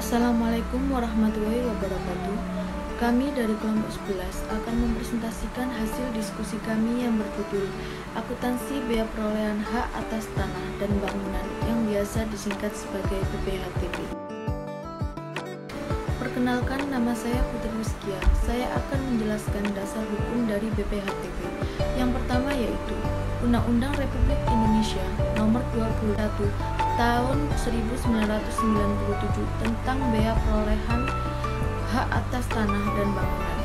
Assalamualaikum warahmatullahi wabarakatuh. Kami dari kelompok 11 akan mempresentasikan hasil diskusi kami yang berjudul Akuntansi Bea Perolehan Hak Atas Tanah dan Bangunan yang biasa disingkat sebagai BPHTB. Perkenalkan, nama saya Putri Rizkia. Saya akan menjelaskan dasar hukum dari BPHTB. Yang pertama yaitu Undang-Undang Republik Indonesia Nomor 21 Tahun 1997 tentang Bea Perolehan Hak Atas Tanah dan Bangunan.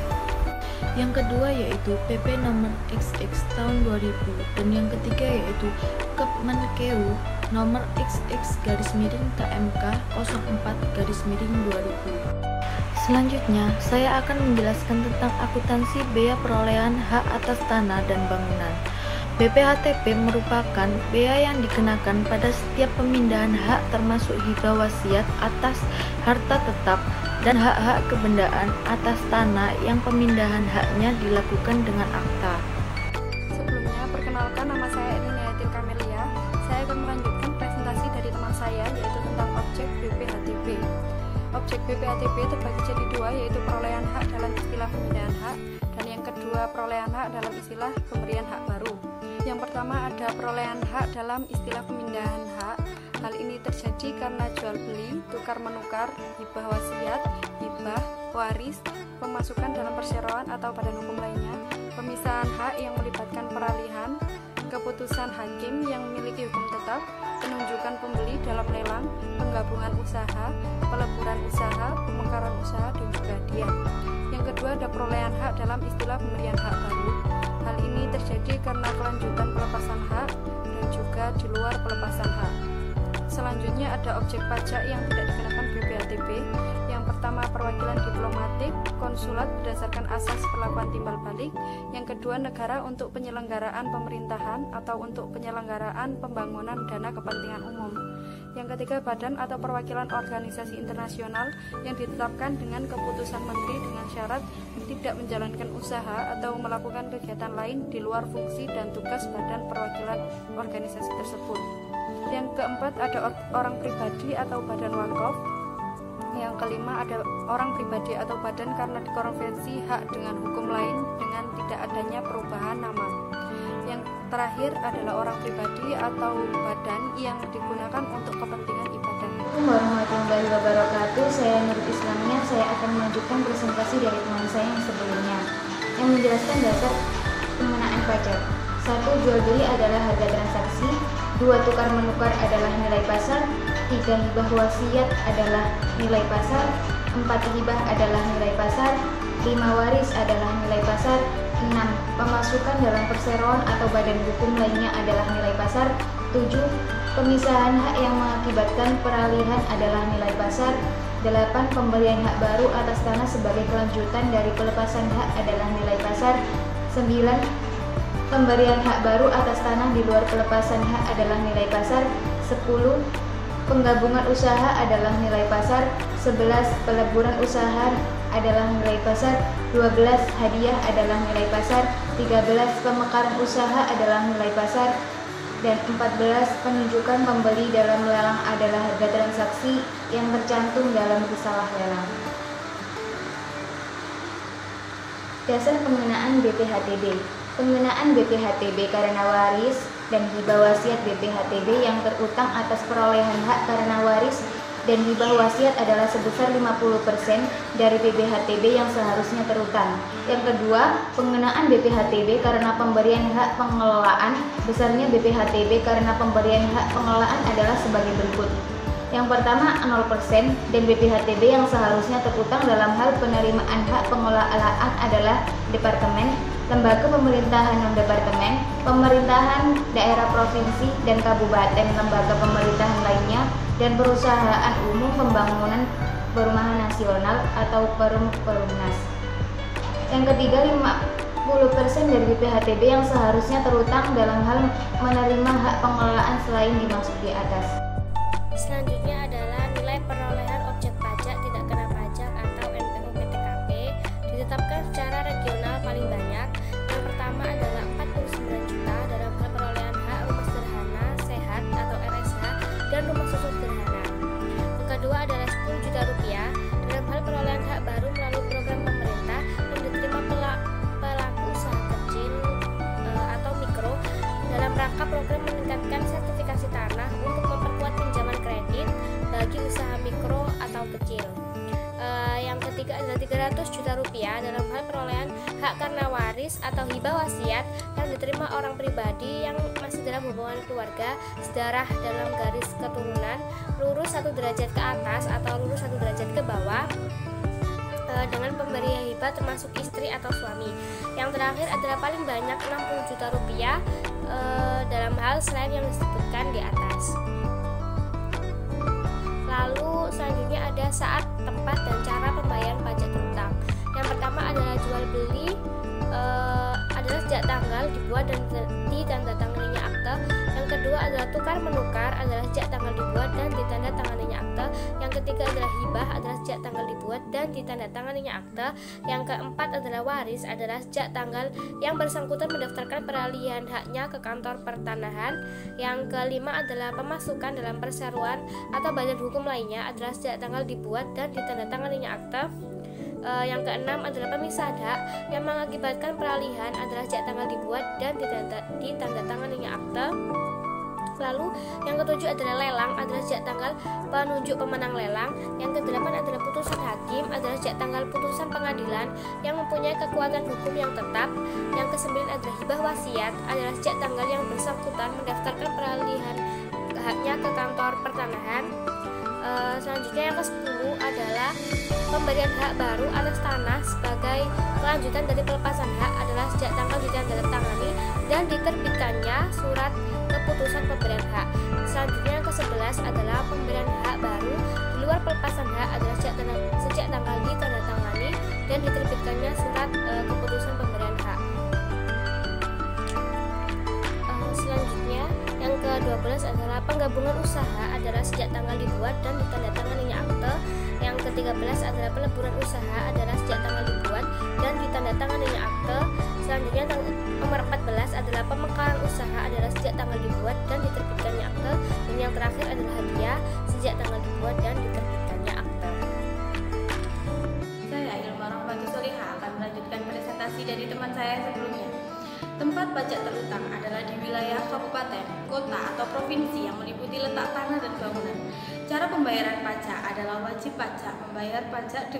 Yang kedua yaitu PP Nomor XX Tahun 2000 dan yang ketiga yaitu Kepmenkeu Nomor XX/KMK 04/2000. Selanjutnya, saya akan menjelaskan tentang akuntansi bea perolehan hak atas tanah dan bangunan. BPHTB merupakan bea yang dikenakan pada setiap pemindahan hak termasuk hibah wasiat atas harta tetap dan hak-hak kebendaan atas tanah yang pemindahan haknya dilakukan dengan akta. Sebelumnya, perkenalkan, nama saya Elina Yatil Kamelia. Saya akan melanjutkan presentasi dari teman saya, yaitu tentang objek BPHTB. Objek BPHTB terbagi jadi dua, yaitu perolehan hak dalam istilah pemindahan hak, dan yang kedua perolehan hak dalam istilah pemberian hak baru. Yang pertama ada perolehan hak dalam istilah pemindahan hak. Hal ini terjadi karena jual beli, tukar menukar, hibah wasiat, hibah, waris, pemasukan dalam perseroan atau badan hukum lainnya, pemisahan hak yang melibatkan peralihan, keputusan hakim yang memiliki hukum tetap, penunjukan pembeli dalam lelang, penggabungan usaha, peleburan usaha, pemekaran usaha, dan juga hadiah. Yang kedua ada perolehan hak dalam istilah pemberian hak baru. Hal ini terjadi karena kelanjutan pelepasan hak dan juga di luar pelepasan hak. Selanjutnya ada objek pajak yang tidak dikenakan BPHTB. Yang pertama perwakilan diplomatik, konsulat berdasarkan asas perlakuan timbal balik. Yang kedua negara untuk penyelenggaraan pemerintahan atau untuk penyelenggaraan pembangunan dana kepentingan umum. Yang ketiga badan atau perwakilan organisasi internasional yang ditetapkan dengan keputusan menteri dengan syarat tidak menjalankan usaha atau melakukan kegiatan lain di luar fungsi dan tugas badan perwakilan organisasi tersebut. Yang keempat ada orang pribadi atau badan wakaf. Yang kelima ada orang pribadi atau badan karena dikonversi hak dengan hukum lain dengan tidak adanya perubahan nama. Yang terakhir adalah orang pribadi atau badan yang digunakan untuk kepentingan ibadah. Assalamualaikum warahmatullahi wabarakatuh. Saya Nur Islamnya. Saya akan melanjutkan presentasi dari teman saya yang sebelumnya yang menjelaskan dasar pengenaan pajak. 1. Jual beli adalah harga transaksi. 2. Tukar menukar adalah nilai pasar. 3. Hibah wasiat adalah nilai pasar. 4. Hibah adalah nilai pasar. 5. Waris adalah nilai pasar. 6. Pemasukan dalam perseroan atau badan hukum lainnya adalah nilai pasar. 7. Pemisahan hak yang mengakibatkan peralihan adalah nilai pasar. 8. Pemberian hak baru atas tanah sebagai kelanjutan dari pelepasan hak adalah nilai pasar. 9. Pemberian hak baru atas tanah di luar pelepasan hak adalah nilai pasar. 10. Penggabungan usaha adalah nilai pasar. 11. Peleburan usaha adalah nilai pasar. 12. Hadiah adalah nilai pasar. 13. Pemekaran usaha adalah nilai pasar. Dan 14. Penunjukan pembeli dalam lelang adalah harga transaksi yang tercantum dalam risalah lelang. Dasar pengenaan BPHTB. Pengenaan BPHTB karena waris dan hibah wasiat BPHTB yang terutang atas perolehan hak karena waris dan hibah wasiat adalah sebesar 50% dari BPHTB yang seharusnya terutang. Yang kedua, pengenaan BPHTB karena pemberian hak pengelolaan. Besarnya BPHTB karena pemberian hak pengelolaan adalah sebagai berikut. Yang pertama 0% dan BPHTB yang seharusnya terutang dalam hal penerimaan hak pengelolaan adalah departemen, lembaga pemerintahan non-departemen, pemerintahan daerah provinsi dan kabupaten, lembaga pemerintahan lainnya, dan perusahaan umum pembangunan perumahan nasional atau Perumnas. Yang ketiga 50% dari BPHTB yang seharusnya terutang dalam hal menerima hak pengelolaan selain dimaksud di atas. Selanjutnya adalah nilai perolehan objek pajak tidak kena pajak atau NPO PTKP ditetapkan secara regional paling banyak. Yang pertama adalah 49 juta dalam hal perolehan hak rumah sederhana, sehat atau RSH dan rumah susun sederhana. Yang kedua adalah 10 juta rupiah ketiga adalah 300 juta rupiah dalam hal perolehan hak karena waris atau hibah wasiat yang diterima orang pribadi yang masih dalam hubungan keluarga, sedarah dalam garis keturunan, lurus 1 derajat ke atas atau lurus 1 derajat ke bawah dengan pemberi hibah termasuk istri atau suami. Yang terakhir adalah paling banyak 60 juta rupiah dalam hal selain yang disebutkan di atas. Lalu selanjutnya ada saat, tempat, dan cara pembayaran pajak terutang. Yang pertama adalah jual beli adalah sejak tanggal dibuat dan ditandatanganinya akte. Yang kedua adalah tukar menukar adalah sejak tanggal dibuat dan ditandatanganinya akte. Yang ketiga adalah hibah adalah sejak tanggal dibuat dan ditandatanganinya akte. Yang keempat adalah waris adalah sejak tanggal yang bersangkutan mendaftarkan peralihan haknya ke kantor pertanahan. Yang kelima adalah pemasukan dalam perseroan atau badan hukum lainnya adalah sejak tanggal dibuat dan ditandatanganinya akte. Yang keenam adalah pemisahan hak yang mengakibatkan peralihan adalah sejak tanggal dibuat dan ditandatanganinya akte. Lalu yang ketujuh adalah lelang adalah sejak tanggal penunjuk pemenang lelang. Yang kedelapan adalah putusan hakim adalah sejak tanggal putusan pengadilan yang mempunyai kekuatan hukum yang tetap. Yang kesembilan adalah hibah wasiat adalah sejak tanggal yang bersangkutan mendaftarkan peralihan haknya ke kantor pertanahan. Selanjutnya yang ke-10 adalah pemberian hak baru atas tanah sebagai kelanjutan dari pelepasan hak adalah sejak tanggal ditandatangani dan diterbitkannya surat keputusan pemberian hak. Selanjutnya yang ke-11 adalah pemberian hak baru di luar pelepasan hak adalah sejak tanggal ditandatangani dan diterbitkannya surat keputusan pemberian hak. Selanjutnya yang ke-12 adalah penggabungan usaha adalah sejak tanggal dibuat dan ditandatanganinya akte. Yang ke-13 adalah peleburan usaha adalah sejak tanggal dibuat dan ditandatanganinya akte. Selanjutnya nomor 14 adalah pemekaran usaha adalah sejak tanggal dibuat dan diterbitkannya akte. Dan yang terakhir adalah hadiah sejak tanggal dibuat dan diterbitkannya akte. Saya Ilma Rahmatus Soliha akan melanjutkan presentasi dari teman saya sebelumnya. Tempat pajak terutang adalah di wilayah kabupaten, kota, atau provinsi yang meliputi letak tanah dan bangunan. Cara pembayaran pajak adalah wajib pajak membayar pajak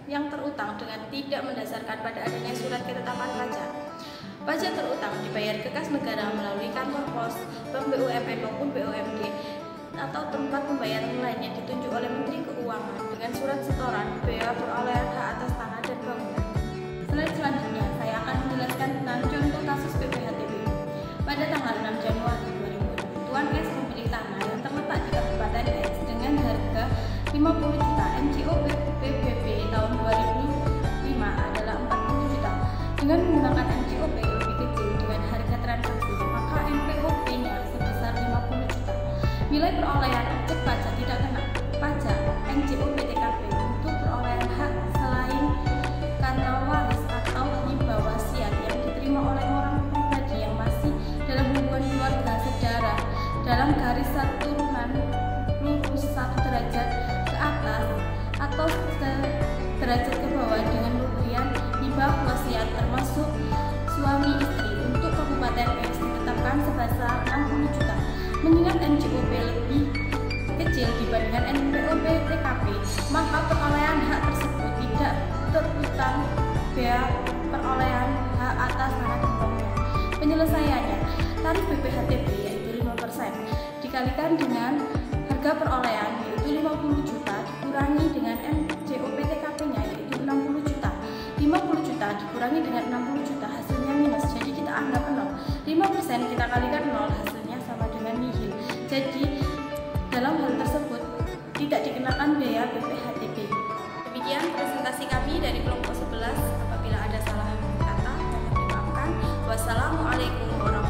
yang terutang dengan tidak mendasarkan pada adanya surat ketetapan pajak. Pajak terutang dibayar ke kas negara melalui kantor pos, bank BUMN maupun BUMD, atau tempat pembayaran lainnya ditunjuk oleh Menteri Keuangan dengan surat setoran bea perolehan hak atas tanah dan bangunan. Slide selanjutnya, saya akan menjelaskan tentang contoh kasus BPHTB. Pada tanggal 6 Januari 2000, Tuan S memilih tanah yang terletak di Kabupaten X dengan harga 50 juta. NJOP PBB tahun 2005 adalah 40 juta. Dengan menggunakan NJOP lebih kecil dengan harga transaksi, maka NPOP-nya sebesar 50 juta. Nilai perolehan objek pajak tidak kena pajak NJOP TKP untuk perolehan hak selain karena waris atau hibah wasiat yang diterima oleh orang pribadi yang masih dalam hubungan keluarga sedarah dalam garis keturunan lurus 1 derajat ke atas atau derajat ke bawah dengan pemberian hibah wasiat termasuk suami istri untuk Kabupaten X ditetapkan sebesar 60 juta. Mengingat NJOP lebih kecil dibandingkan NPOP TKP, maka perolehan hak tersebut tidak terutang bea perolehan hak atas tanah dan bangunan. Penyelesaiannya, tarif BPHTB yaitu 5% dikalikan dengan harga perolehan yaitu 50 juta dikurangi dengan NJOP TKP-nya yaitu 60 juta. 50 juta dikurangi dengan 60 juta hasilnya minus, jadi kita anggap 0. 5% kita kalikan 0 hasilnya sama dengan nihil. Jadi dalam hal tersebut tidak dikenakan biaya BPHTB. Demikian presentasi kami dari kelompok 11. Apabila ada salah kata mohon dimaafkan. Wassalamualaikum warahmatullahi wabarakatuh.